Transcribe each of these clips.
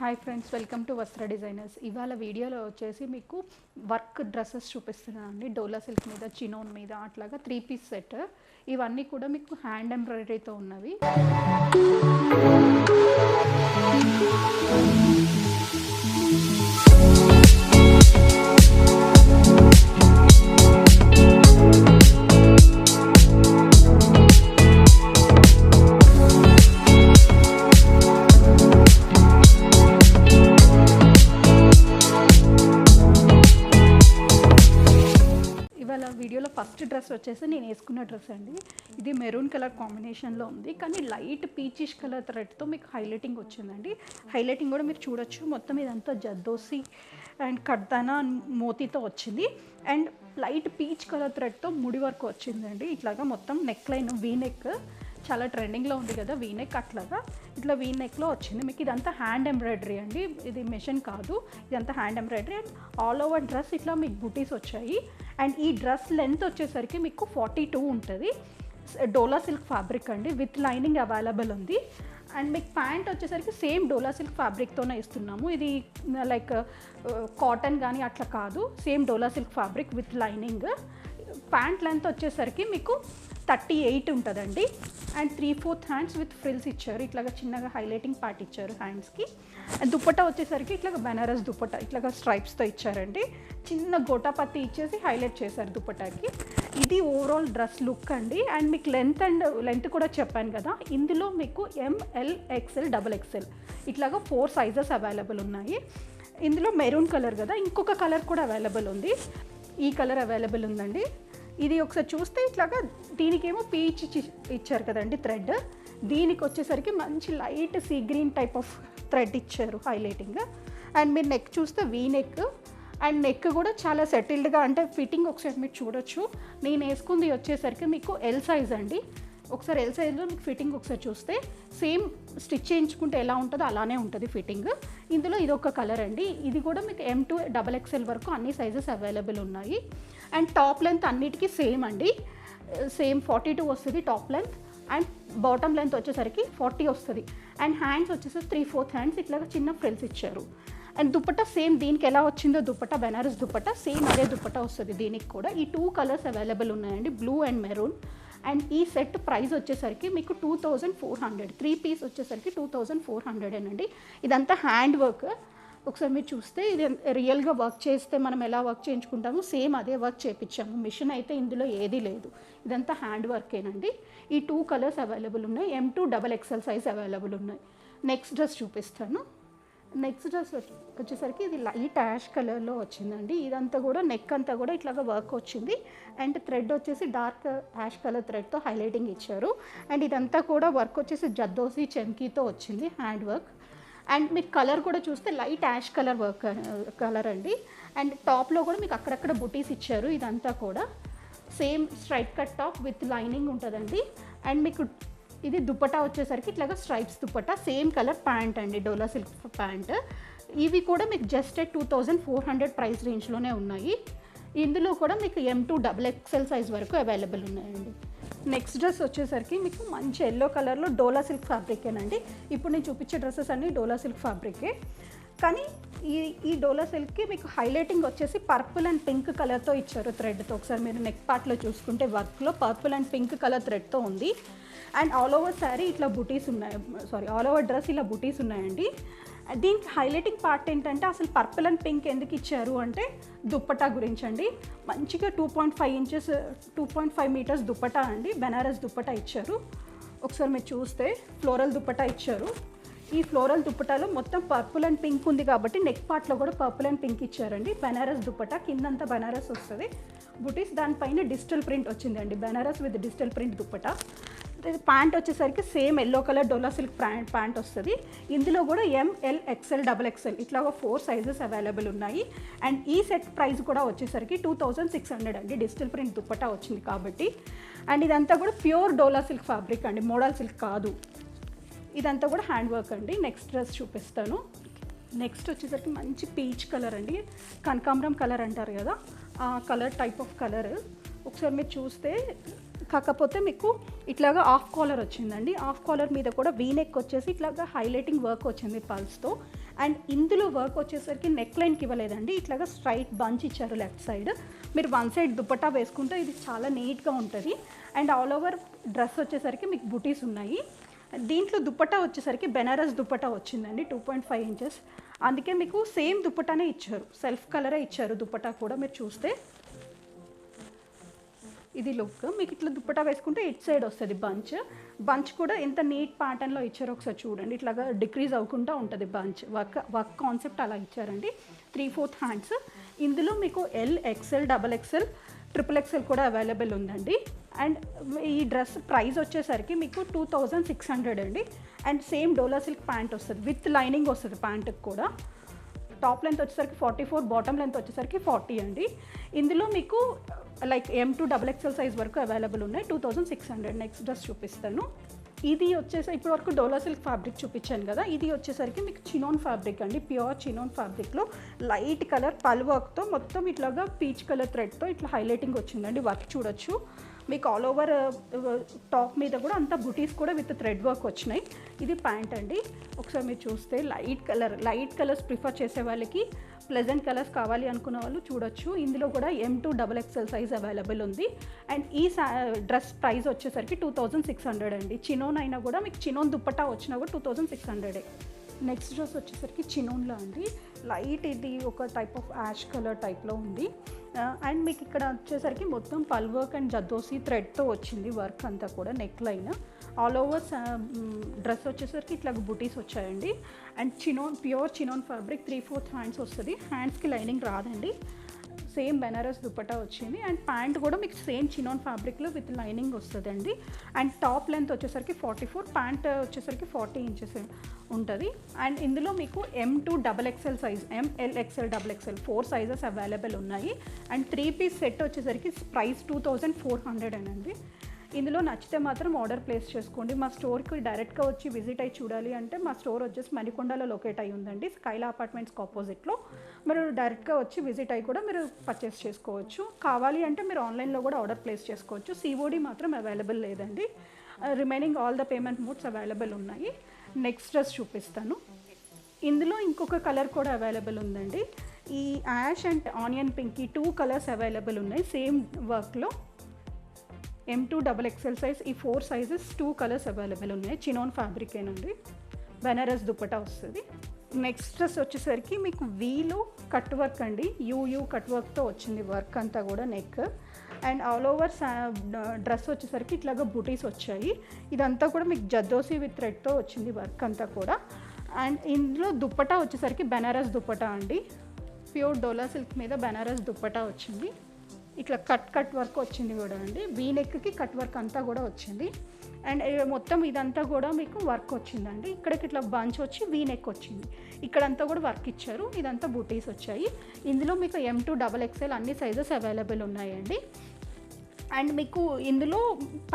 Hi friends, welcome to వస్త్ర designers. ఇవాళ వీడియోలో వచ్చేసి మీకు వర్క్ డ్రెస్సెస్ చూపిస్తున్నానండి. డోలా సిల్క్ మీద, చినోన్ మీద అట్లాగా 3 పీస్ సెట్. ఇవన్నీ కూడా మీకు హ్యాండ్ ఎంబ్రాయిడరీతో ఉన్నవి. వీడియోలో ఫస్ట్ డ్రెస్ వచ్చేసి నేను వేసుకున్న డ్రెస్ అండి. ఇది మెరూన్ కలర్ కాంబినేషన్లో ఉంది, కానీ లైట్ పీచిష్ కలర్ థ్రెడ్తో మీకు హైలైటింగ్ వచ్చిందండి. హైలైటింగ్ కూడా మీరు చూడొచ్చు. మొత్తం ఇదంతా జద్దోసి అండ్ కడ్దానా మోతీతో వచ్చింది. అండ్ లైట్ పీచ్ కలర్ థ్రెడ్తో ముడి వరకు వచ్చిందండి. ఇట్లాగా మొత్తం నెక్ లైన్ వీ నెక్ చాలా ట్రెండింగ్లో ఉంది కదా వీ నెక్, అట్లాగా ఇట్లా వీ నెక్లో వచ్చింది. మీకు ఇదంతా హ్యాండ్ ఎంబ్రాయిడరీ అండి, ఇది మెషిన్ కాదు, ఇదంతా hand embroidery. And all over dress ఇట్లా మీకు బుటీస్ వచ్చాయి. అండ్ ఈ డ్రెస్ లెంత్ వచ్చేసరికి మీకు 42 ఉంటుంది. డోలా సిల్క్ ఫ్యాబ్రిక్ అండి, విత్ లైనింగ్ అవైలబుల్ ఉంది. అండ్ మీకు ప్యాంట్ వచ్చేసరికి సేమ్ డోలా సిల్క్ ఫ్యాబ్రిక్తోనే ఇస్తున్నాము. ఇది లైక్ కాటన్ కానీ అట్లా కాదు, same dola silk fabric with lining. Pant length వచ్చేసరికి మీకు 38 ఉంటుందండి. అండ్ 3/4 హ్యాండ్స్ విత్ ఫ్రిల్స్ ఇచ్చారు. ఇట్లాగా చిన్నగా హైలైటింగ్ పార్ట్ ఇచ్చారు హ్యాండ్స్కి. అండ్ దుపట్టా వచ్చేసరికి ఇట్లాగా బెనారస్ దుపట్టా ఇట్లాగా స్ట్రైప్స్తో ఇచ్చారండి. చిన్న గోటాపత్తి ఇచ్చేసి హైలైట్ చేశారు దుపట్టాకి. ఇది ఓవరాల్ డ్రెస్ లుక్ అండి. అండ్ మీకు లెంత్ కూడా చెప్పాను కదా, ఇందులో మీకు ML, XL, XXL ఇట్లాగా 4 సైజెస్ అవైలబుల్ ఉన్నాయి. ఇందులో మెరూన్ కలర్ కదా, ఇంకొక కలర్ కూడా అవైలబుల్ ఉంది. ఈ కలర్ అవైలబుల్ ఉందండి. ఇది ఒకసారి చూస్తే ఇట్లాగా దీనికేమో పీచ్ ఇచ్చారు కదండి థ్రెడ్, దీనికి వచ్చేసరికి మంచి light sea green type of thread ఇచ్చారు హైలైటింగ్. అండ్ మీరు నెక్ చూస్తే వీ నెక్. అండ్ నెక్ కూడా చాలా సెటిల్డ్గా, అంటే ఫిట్టింగ్ ఒకసారి మీరు చూడొచ్చు. నేను వేసుకుంది వచ్చేసరికి మీకు ఎల్ సైజ్ అండి. ఒకసారి ఎల్ సైజ్లో మీకు ఫిట్టింగ్ ఒకసారి చూస్తే సేమ్ స్టిచ్ చేయించుకుంటే ఎలా ఉంటుందో అలానే ఉంటుంది ఫిట్టింగ్. ఇందులో ఇది ఒక కలర్ అండి. ఇది కూడా మీకు M to XXL వరకు అన్ని సైజెస్ అవైలబుల్ ఉన్నాయి. అండ్ టాప్ లెంత్ అన్నిటికీ సేమ్ అండి, సేమ్ 42 వస్తుంది top length. And bottom length వచ్చేసరికి 40 వస్తుంది. అండ్ హ్యాండ్స్ వచ్చేసరికి 3/4 హ్యాండ్స్ ఇట్లాగా చిన్న ఫ్రిల్స్ ఇచ్చారు. అండ్ దుపట్టా సేమ్ దీనికి ఎలా వచ్చిందో దుపట్టా, బెనారస్ దుపట్టా సేమ్ అదే దుపట్టా వస్తుంది దీనికి కూడా. ఈ 2 కలర్స్ అవైలబుల్ ఉన్నాయండి, బ్లూ అండ్ మెరూన్. అండ్ ఈ సెట్ ప్రైస్ వచ్చేసరికి మీకు 2400. 3 పీస్ వచ్చేసరికి 2400 అండి. ఇదంతా హ్యాండ్ వర్క్. ఒకసారి మీరు చూస్తే ఇది రియల్గా వర్క్ చేస్తే మనం ఎలా వర్క్ చేయించుకుంటామో సేమ్ అదే వర్క్ చేయించాము. మిషన్ అయితే ఇందులో ఏది లేదు, ఇదంతా హ్యాండ్ వర్కేనండి. ఈ 2 కలర్స్ అవైలబుల్ ఉన్నాయి. M to XXL size available ఉన్నాయి. నెక్స్ట్ డ్రెస్ చూపిస్తాను. నెక్స్ట్ డ్రెస్ వచ్చేసరికి ఇది లైట్ యాష్ కలర్లో వచ్చిందండి. ఇదంతా కూడా నెక్ అంతా కూడా ఇట్లాగా వర్క్ వచ్చింది. అండ్ థ్రెడ్ వచ్చేసి డార్క్ యాష్ కలర్ థ్రెడ్తో హైలైటింగ్ ఇచ్చారు. అండ్ ఇదంతా కూడా వర్క్ వచ్చేసి జద్దోసి చెమ్కీతో వచ్చింది హ్యాండ్ వర్క్. అండ్ మీకు కలర్ కూడా చూస్తే light ash colour work colour అండి. అండ్ టాప్లో కూడా మీకు అక్కడక్కడ బుటీస్ ఇచ్చారు. ఇదంతా కూడా same straight cut top with lining ఉంటుందండి. అండ్ మీకు ఇది దుపట్టా వచ్చేసరికి ఇట్లాగా stripes dupatta, same colour pant అండి, డోలా సిల్క్ ప్యాంట్. ఇవి కూడా మీకు జస్ట్ 2400 ప్రైస్ రేంజ్లోనే ఉన్నాయి. ఇందులో కూడా మీకు M to XXL సైజ్ వరకు అవైలబుల్ ఉన్నాయండి. నెక్స్ట్ డ్రెస్ వచ్చేసరికి మీకు మంచి ఎల్లో కలర్లో డోలా సిల్క్ ఫ్యాబ్రికేనండి. ఇప్పుడు నేను చూపించే డ్రెస్సెస్ అన్నీ డోలా సిల్క్ ఫ్యాబ్రికే, కానీ ఈ డోలా సిల్క్కి మీకు హైలైటింగ్ వచ్చేసి పర్పుల్ అండ్ పింక్ కలర్తో ఇచ్చారు థ్రెడ్తో. ఒకసారి మీరు నెక్ పార్ట్లో చూసుకుంటే వర్క్లో పర్పుల్ అండ్ పింక్ కలర్ థ్రెడ్తో ఉంది. అండ్ ఆల్ ఓవర్ శారీ ఇట్లా బుటీస్ ఉన్నాయి, ఆల్ ఓవర్ డ్రెస్ ఇలా బుటీస్ ఉన్నాయండి. దీనికి హైలైటింగ్ పార్ట్ ఏంటంటే అసలు పర్పుల్ అండ్ పింక్ ఎందుకు ఇచ్చారు అంటే దుప్పటా గురించి అండి. మంచిగా 2.5 మీటర్స్ దుప్పటా అండి, బెనారస్ దుప్పటా ఇచ్చారు. ఒకసారి మీరు చూస్తే ఫ్లోరల్ దుప్పటా ఇచ్చారు. ఈ ఫ్లోరల్ దుప్పటాలో మొత్తం పర్పుల్ అండ్ పింక్ ఉంది కాబట్టి నెక్ పార్ట్లో కూడా పర్పుల్ అండ్ పింక్ ఇచ్చారండి. బెనారస్ దుప్పటా కిందంతా బెనారస్ వస్తుంది, బుటీస్ దానిపైన డిజిటల్ ప్రింట్ వచ్చిందండి, Benaras with digital print dupatta. Pant వచ్చేసరికి same yellow colour Dola silk pant వస్తుంది. ఇందులో కూడా ML, XL, XXL ఇట్లాగా 4 సైజెస్ అవైలబుల్ ఉన్నాయి. అండ్ ఈ సెట్ ప్రైస్ కూడా వచ్చేసరికి 2600 అండి, డిజిటల్ ప్రింట్ దుప్పటా వచ్చింది కాబట్టి. అండ్ ఇదంతా కూడా ప్యూర్ డోలా సిల్క్ ఫ్యాబ్రిక్ అండి, మోడల్ సిల్క్ కాదు. ఇదంతా కూడా హ్యాండ్ వర్క్ అండి. నెక్స్ట్ డ్రెస్ చూపిస్తాను. నెక్స్ట్ వచ్చేసరికి మంచి పీచ్ కలర్ అండి, కనకాంబరం కలర్ అంటారు కదా, ఆ కలర్ టైప్ ఆఫ్ కలర్. ఒకసారి మీరు చూస్తే కాకపోతే మీకు ఇట్లాగా ఆఫ్ కాలర్ వచ్చిందండి. ఆఫ్ కాలర్ మీద కూడా వీ నెక్ వచ్చేసి ఇట్లాగా హైలైటింగ్ వర్క్ వచ్చింది పల్స్తో. అండ్ ఇందులో వర్క్ వచ్చేసరికి నెక్ లైన్కి ఇవ్వలేదండి, ఇట్లాగా స్ట్రైట్ బంచ్ ఇచ్చారు లెఫ్ట్ సైడ్. మీరు వన్ సైడ్ దుపట్టా వేసుకుంటే ఇది చాలా నీట్గా ఉంటుంది. అండ్ ఆల్ ఓవర్ డ్రెస్ వచ్చేసరికి మీకు బుటీస్ ఉన్నాయి. దీంట్లో దుపట్టా వచ్చేసరికి బెనారస్ దుపట్టా వచ్చిందండి 2.5 ఇంచెస్. అందుకే మీకు సేమ్ దుపట్టానే ఇచ్చారు, సెల్ఫ్ కలరే ఇచ్చారు దుపట్టా కూడా. మీరు చూస్తే ఇది లుక్. మీకు ఇట్లా దుపట్టా వేసుకుంటే ఇట్ సైడ్ వస్తుంది బంచ్ కూడా ఎంత నీట్ ప్యాటర్న్లో ఇచ్చారో ఒకసారి చూడండి. ఇట్లాగా డిక్రీజ్ అవ్వకుండా ఉంటుంది బంచ్. వర్క్ కాన్సెప్ట్ అలా ఇచ్చారండి. 3/4 హ్యాండ్స్. ఇందులో మీకు ఎల్, ఎక్సెల్, XXL, XXL కూడా అవైలబుల్ ఉందండి. అండ్ ఈ డ్రెస్ ప్రైస్ వచ్చేసరికి మీకు 2600 అండి. And same dola silk pant వస్తుంది, విత్ లైనింగ్ వస్తుంది ప్యాంట్కి కూడా. టాప్ లెంత్ వచ్చేసరికి 44, బాటమ్ లెంత్ వచ్చేసరికి 40 అండి. ఇందులో మీకు లైక్ M2 XXL సైజ్ వరకు అవైలబుల్ ఉన్నాయి. 2600. నెక్స్ట్ డ్రెస్ చూపిస్తాను. ఇది వచ్చేసి ఇప్పుడు వరకు డోలా సిల్క్ ఫ్యాబ్రిక్ చూపించాను కదా, ఇది వచ్చేసరికి మీకు చినోన్ ఫ్యాబ్రిక్ అండి. ప్యూర్ చినోన్ ఫ్యాబ్రిక్లో లైట్ కలర్ పల్ వర్క్తో మొత్తం ఇట్లాగా పీచ్ కలర్ థ్రెడ్తో ఇట్లా హైలైటింగ్ వచ్చిందండి. వర్క్ చూడొచ్చు మీకు. ఆల్ ఓవర్ టాప్ మీద కూడా అంతా బుటీస్ కూడా విత్ థ్రెడ్ వర్క్ వచ్చినాయి. ఇది ప్యాంట్ అండి. ఒకసారి మీరు చూస్తే లైట్ కలర్స్ ప్రిఫర్ చేసే వాళ్ళకి, ప్లెజెంట్ కలర్స్ కావాలి అనుకున్న వాళ్ళు చూడొచ్చు. ఇందులో కూడా M2 XXL సైజ్ అవైలబుల్ ఉంది. అండ్ ఈ డ్రెస్ ప్రైస్ వచ్చేసరికి 2600 అండి. చినోన్ అయినా కూడా మీకు చినోన్ దుపట్టా వచ్చినా కూడా 2600. నెక్స్ట్ డ్రెస్ వచ్చేసరికి చినోన్లో అండి. లైట్ ఇది ఒక టైప్ ఆఫ్ యాష్ కలర్ టైప్లో ఉంది. అండ్ మీకు ఇక్కడ వచ్చేసరికి మొత్తం పల్ వర్క్ అండ్ జద్దోసి థ్రెడ్తో వచ్చింది వర్క్ అంతా కూడా. Neck line all over dress వచ్చేసరికి ఇట్లా బుటీస్ వచ్చాయండి. And pure chinon fabric 3/4 hands వస్తుంది. హ్యాండ్స్కి లైనింగ్ రాదండి. సేమ్ బెనారస్ దుపట్టా వచ్చింది. అండ్ ప్యాంట్ కూడా మీకు సేమ్ చినోన్ ఫ్యాబ్రిక్లో విత్ లైనింగ్ వస్తుందండి. అండ్ టాప్ లెంత్ వచ్చేసరికి 44, ప్యాంట్ వచ్చేసరికి 40 ఇంచెస్ ఉంటుంది. అండ్ ఇందులో మీకు M2 XXL size, ML, XL, XXL 4 sizes available ఉన్నాయి. అండ్ 3 పీస్ సెట్ వచ్చేసరికి ప్రైస్ 2400 అండి. ఇందులో నచ్చితే మాత్రం ఆర్డర్ ప్లేస్ చేసుకోండి. మా స్టోర్కి డైరెక్ట్గా వచ్చి విజిట్ అయ్యి చూడాలి అంటే మా స్టోర్ వచ్చేసి మణికొండలో లొకేట్ అయ్యి ఉందండి, స్కైలా అపార్ట్మెంట్స్కి ఆపోజిట్లో. మీరు డైరెక్ట్గా వచ్చి విజిట్ అయ్యి కూడా మీరు పర్చేస్ చేసుకోవచ్చు. కావాలి అంటే మీరు ఆన్లైన్లో కూడా ఆర్డర్ ప్లేస్ చేసుకోవచ్చు. COD మాత్రం అవైలబుల్ లేదండి. Remaining all the payment modes available ఉన్నాయి. నెక్స్ట్ డ్రెస్ చూపిస్తాను. ఇందులో ఇంకొక కలర్ కూడా అవైలబుల్ ఉందండి. ఈ యాష్ అండ్ ఆనియన్ పింక్, ఈ 2 కలర్స్ అవైలబుల్ ఉన్నాయి సేమ్ వర్క్లో. M2 XXL సైజ్, ఈ 4 సైజెస్ 2 కలర్స్ అవైలబుల్ ఉన్నాయి. చినోన్ ఫ్యాబ్రిక్ ఏనండి. బెనారస్ దుపట్టా వస్తుంది. నెక్స్ట్ డ్రెస్ వచ్చేసరికి మీకు వీలో కట్ వర్క్ అండి. యూ కట్ వర్క్తో వచ్చింది వర్క్ అంతా కూడా neck. And all over dress వచ్చేసరికి ఇట్లాగా బుటీస్ వచ్చాయి. ఇదంతా కూడా మీకు జద్దోసి విత్ థ్రెడ్తో వచ్చింది వర్క్ అంతా కూడా. అండ్ ఇందులో దుపట్టా వచ్చేసరికి బెనారస్ దుపట్టా అండి. ప్యూర్ డోలా సిల్క్ మీద బెనారస్ దుపట్టా వచ్చింది. ఇట్లా కట్ వర్క్ వచ్చింది కూడా అండి. వీ నెక్కి కట్ వర్క్ అంతా కూడా వచ్చింది. అండ్ మొత్తం ఇదంతా కూడా మీకు వర్క్ వచ్చిందండి. ఇక్కడికి ఇట్లా బంచ్ వచ్చి వీ నెక్ వచ్చింది. ఇక్కడంతా కూడా వర్క్ ఇచ్చారు. ఇదంతా బూటీస్ వచ్చాయి. ఇందులో మీకు M2 XXL అన్ని సైజెస్ అవైలబుల్ ఉన్నాయండి. అండ్ మీకు ఇందులో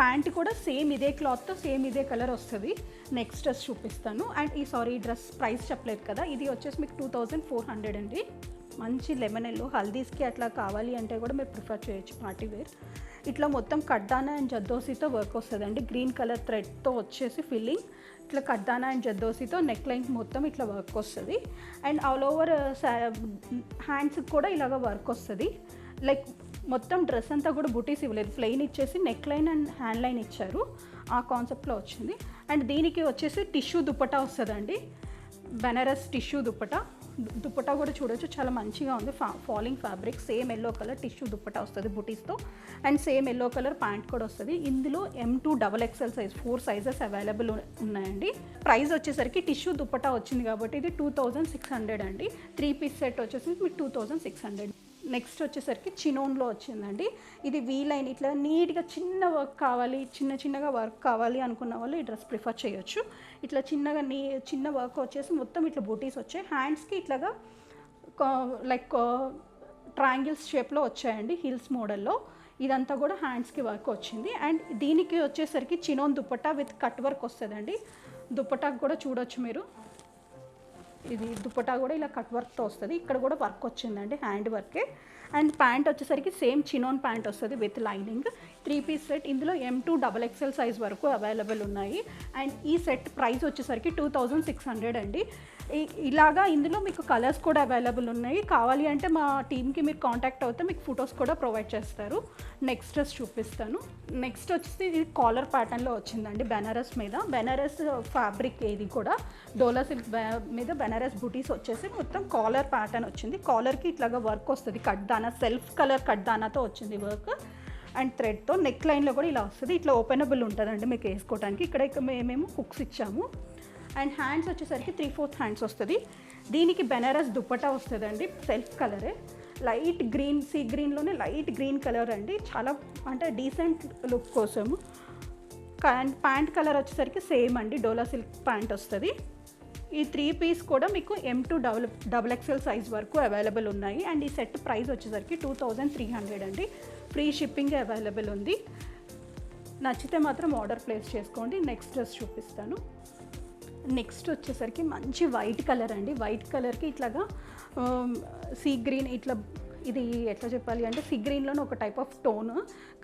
ప్యాంట్ కూడా సేమ్ ఇదే క్లాత్తో సేమ్ ఇదే కలర్ వస్తుంది. నెక్స్ట్ డ్రెస్ చూపిస్తాను. అండ్ ఈ డ్రెస్ ప్రైస్ చెప్పలేదు కదా, ఇది వచ్చేసి మీకు 2400 అండి. మంచి లెమన్ ఎల్లో, హల్దీస్కి అట్లా కావాలి అంటే కూడా మీరు ప్రిఫర్ చేయొచ్చు పార్టీ వేర్. ఇట్లా మొత్తం కడ్దానా అండ్ జద్దోసితో వర్క్ వస్తుందండి. గ్రీన్ కలర్ థ్రెడ్తో వచ్చేసి ఫిల్లింగ్ ఇట్లా కడ్దానా అండ్ జద్దోసితో నెక్ లైన్ మొత్తం ఇట్లా వర్క్ వస్తుంది. అండ్ ఆల్ ఓవర్ హ్యాండ్స్కి కూడా ఇలాగ వర్క్ వస్తుంది. లైక్ మొత్తం డ్రెస్ అంతా కూడా బుటీస్ ఇవ్వలేదు, ప్లెయిన్ ఇచ్చేసి neck line and hand line ఇచ్చారు. ఆ కాన్సెప్ట్లో వచ్చింది. అండ్ దీనికి వచ్చేసి టిష్యూ దుపట్టా వస్తుందండి. బెనారస్ టిష్యూ దుపట్టా కూడా చూడొచ్చు, చాలా మంచిగా ఉంది. Falling fabric, same yellow colour tissue dupatta వస్తుంది బుటీస్తో. And same yellow colour pant కూడా వస్తుంది. ఇందులో M2 XXL size 4 sizes available ఉన్నాయండి. ప్రైస్ వచ్చేసరికి టిష్యూ దుపట్టా వచ్చింది కాబట్టి ఇది 2600 అండి. 3 పీస్ సెట్ వచ్చేసి మీకు 2600. నెక్స్ట్ వచ్చేసరికి చినోన్లో వచ్చిందండి. ఇది వీ లైన్ ఇట్లా నీట్గా చిన్న వర్క్ కావాలి, చిన్నగా వర్క్ కావాలి అనుకున్న వాళ్ళు ఈ డ్రెస్ ప్రిఫర్ చేయొచ్చు. ఇట్లా చిన్న వర్క్ వచ్చేసి మొత్తం ఇట్లా బూటీస్ వచ్చాయి. హ్యాండ్స్కి ఇట్లాగా లైక్ ట్రయాంగిల్స్ షేప్లో వచ్చాయండి హిల్స్ మోడల్లో. ఇదంతా కూడా హ్యాండ్స్కి వర్క్ వచ్చింది. అండ్ దీనికి వచ్చేసరికి chinon dupatta with cut work వస్తుందండి. దుపట్టాకు కూడా చూడొచ్చు మీరు. ఇది దుపట్టా కూడా ఇలా కట్ వర్క్తో వస్తుంది. ఇక్కడ కూడా వర్క్ వచ్చిందండి, హ్యాండ్ వర్కే. అండ్ ప్యాంట్ వచ్చేసరికి సేమ్ చినోన్ ప్యాంట్ వస్తుంది విత్ లైనింగ్. 3 piece set. ఇందులో M2 XXL సైజ్ వరకు అవైలబుల్ ఉన్నాయి. అండ్ ఈ సెట్ ప్రైస్ వచ్చేసరికి 2600 అండి. ఇలాగా ఇందులో మీకు కలర్స్ కూడా అవైలబుల్ ఉన్నాయి. కావాలి అంటే మా టీమ్కి మీరు కాంటాక్ట్ అవుతే మీకు ఫొటోస్ కూడా ప్రొవైడ్ చేస్తారు. నెక్స్ట్ డ్రెస్ చూపిస్తాను. నెక్స్ట్ వచ్చేసి ఇది కాలర్ ప్యాటర్న్లో వచ్చిందండి, బెనారస్ మీద. బెనారస్ ఫ్యాబ్రిక్ ఇది కూడా డోలా సిల్క్ మీద బెనారస్ బుటీస్ వచ్చేసి మొత్తం కాలర్ ప్యాటర్న్ వచ్చింది. కాలర్కి ఇట్లాగా వర్క్ వస్తుంది, కట్ దానా, సెల్ఫ్ కలర్ కట్ దానాతో వచ్చింది వర్క్. అండ్ థ్రెడ్తో నెక్ లైన్లో కూడా ఇలా వస్తుంది. ఇట్లా ఓపెనబుల్ ఉంటుందండి మీకు వేసుకోవడానికి. ఇక్కడ మేము హుక్స్ ఇచ్చాము. అండ్ హ్యాండ్స్ వచ్చేసరికి 3/4 హ్యాండ్స్ వస్తుంది. దీనికి బెనారస్ దుప్పటా వస్తుందండి, సెల్ఫ్ కలరే, లైట్ గ్రీన్, సీ గ్రీన్లోనే లైట్ గ్రీన్ కలర్ అండి. చాలా అంటే డీసెంట్ లుక్ కోసము. అండ్ ప్యాంట్ కలర్ వచ్చేసరికి సేమ్ అండి, డోలా సిల్క్ ప్యాంట్ వస్తుంది. ఈ 3 పీస్ కూడా మీకు M2 XXL సైజ్ వరకు అవైలబుల్ ఉన్నాయి. అండ్ ఈ సెట్ ప్రైస్ వచ్చేసరికి 2300 అండి. ఫ్రీ షిప్పింగ్ అవైలబుల్ ఉంది. నచ్చితే మాత్రం ఆర్డర్ ప్లేస్ చేసుకోండి. నెక్స్ట్ డ్రెస్ చూపిస్తాను. నెక్స్ట్ వచ్చేసరికి మంచి వైట్ కలర్ అండి. వైట్ కలర్కి ఇట్లాగా సీ గ్రీన్, ఇట్లా ఇది ఎట్లా చెప్పాలి అంటే సీ గ్రీన్లోనే ఒక టైప్ ఆఫ్ టోన్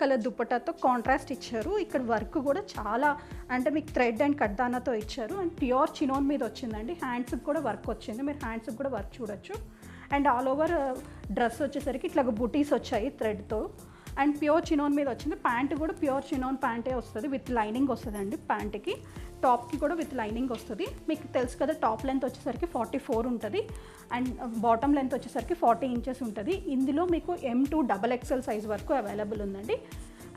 కలర్ దుప్పటాతో కాంట్రాస్ట్ ఇచ్చారు. ఇక్కడ వర్క్ కూడా చాలా అంటే మీకు థ్రెడ్ అండ్ కడ్దానాతో ఇచ్చారు. అండ్ ప్యూర్ చినోన్ మీద వచ్చిందండి. హ్యాండ్స్కి కూడా వర్క్ వచ్చింది, మీరు హ్యాండ్స్కి కూడా వర్క్ చూడొచ్చు. అండ్ ఆల్ ఓవర్ డ్రెస్ వచ్చేసరికి ఇట్లాగ బుటీస్ వచ్చాయి థ్రెడ్తో. అండ్ ప్యూర్ చినోన్ మీద వచ్చింది. ప్యాంట్ కూడా ప్యూర్ చినోన్ ప్యాంటే వస్తుంది, విత్ లైనింగ్ వస్తుందండి ప్యాంట్కి. టాప్కి కూడా విత్ లైనింగ్ వస్తుంది. మీకు తెలుసు కదా, టాప్ లెంత్ వచ్చేసరికి 44 ఉంటుంది. అండ్ బాటమ్ లెంత్ వచ్చేసరికి 40 ఇంచెస్ ఉంటుంది. ఇందులో మీకు M2 XXL సైజ్ వరకు అవైలబుల్ ఉందండి.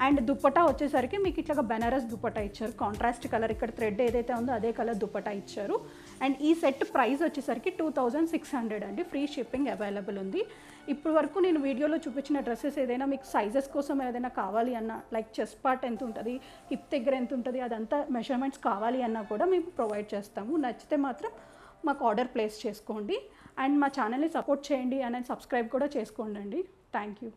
అండ్ దుప్పటా వచ్చేసరికి మీకు ఇట్లా బెనారస్ దుప్పటా ఇచ్చారు, కాంట్రాస్ట్ కలర్, ఇక్కడ థ్రెడ్ ఏదైతే ఉందో అదే కలర్ దుప్పటా ఇచ్చారు. అండ్ ఈ సెట్ ప్రైస్ వచ్చేసరికి 2600 అండి. ఫ్రీ షిప్పింగ్ అవైలబుల్ ఉంది. ఇప్పుడు వరకు నేను వీడియోలో చూపించిన డ్రెస్సెస్ ఏదైనా మీకు సైజెస్ కోసం ఏదైనా కావాలి అన్నా, లైక్ చెస్ట్ పార్ట్ ఎంత ఉంటుంది, హిప్ దగ్గర ఎంత ఉంటుంది, అదంతా మెజర్మెంట్స్ కావాలి అన్నా కూడా మేము ప్రొవైడ్ చేస్తాము. నచ్చితే మాత్రం మాకు ఆర్డర్ ప్లేస్ చేసుకోండి. అండ్ మా ఛానల్ని సపోర్ట్ చేయండి, అండ్ సబ్స్క్రైబ్ కూడా చేసుకోండి. Thank you.